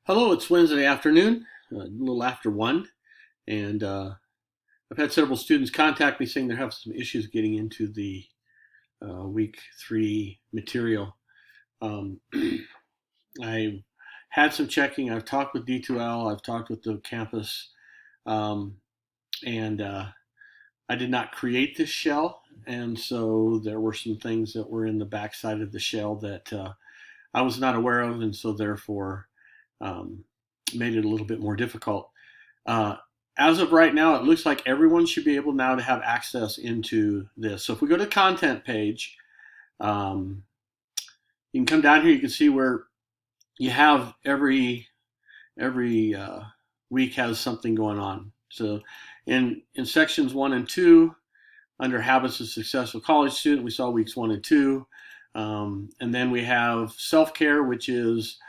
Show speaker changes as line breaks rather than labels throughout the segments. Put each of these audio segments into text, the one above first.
Hello, it's Wednesday afternoon, a little after 1, and I've had several students contact me saying they're having some issues getting into the week 3 material. Um, I had some checking. I've talked with D2L, I've talked with the campus, um, and I did not create this shell, and so there were some things that were in the backside of the shell that I was not aware of, and so therefore um, made it a little bit more difficult. Uh, as of right now, it looks like everyone should be able now to have access into this. So if we go to the content page, um, you can come down here. You can see where you have every week has something going on. So in sections 1 and 2, under habits of successful college student, we saw weeks 1 and 2, and then we have self care, which is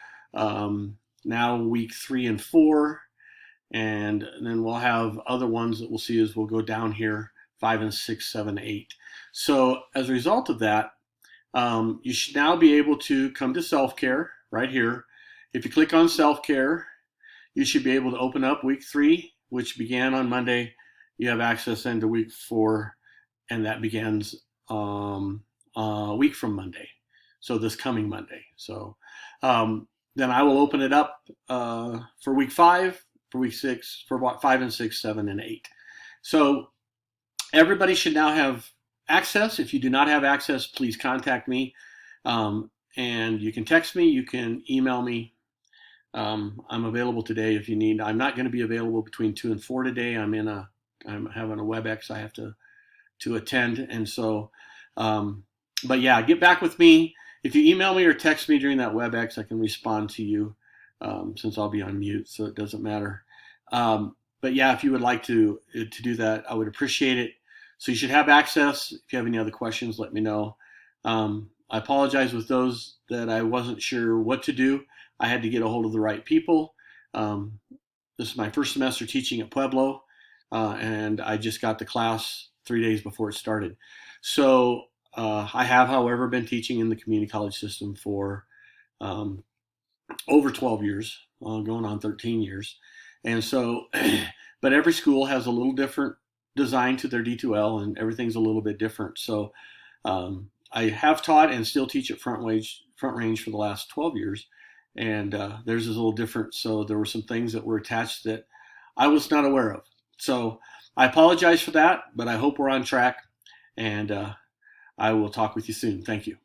now week 3 and 4. And then we'll have other ones that we'll see as we'll go down here, 5 and 6, 7, 8. So as a result of that, you should now be able to come to self-care right here. If you click on self-care, you should be able to open up week 3, which began on Monday. You have access into week 4, and that begins a week from Monday. So this coming Monday. So then I will open it up for week 5, for week 6, for 5 and 6, 7 and 8. So everybody should now have access. If you do not have access, please contact me. And you can text me, you can email me. I'm available today if you need. I'm not going to be available between 2 and 4 today. I'm having a WebEx I have to attend, and so, but yeah, get back with me. If you email me or text me during that WebEx, I can respond to you since I'll be on mute, so it doesn't matter. But yeah, if you would like to do that, I would appreciate it. So you should have access. If you have any other questions, let me know. I apologize with those that I wasn't sure what to do. I had to get a hold of the right people. This is my first semester teaching at Pueblo, and I just got the class 3 days before it started. So I have, however, been teaching in the community college system for over 12 years, going on 13 years. And so, but every school has a little different design to their D2L, and everything's a little bit different. So I have taught and still teach at Front Range for the last 12 years, and theirs is a little different. So there were some things that were attached that I was not aware of. So I apologize for that, but I hope we're on track, and I will talk with you soon. Thank you.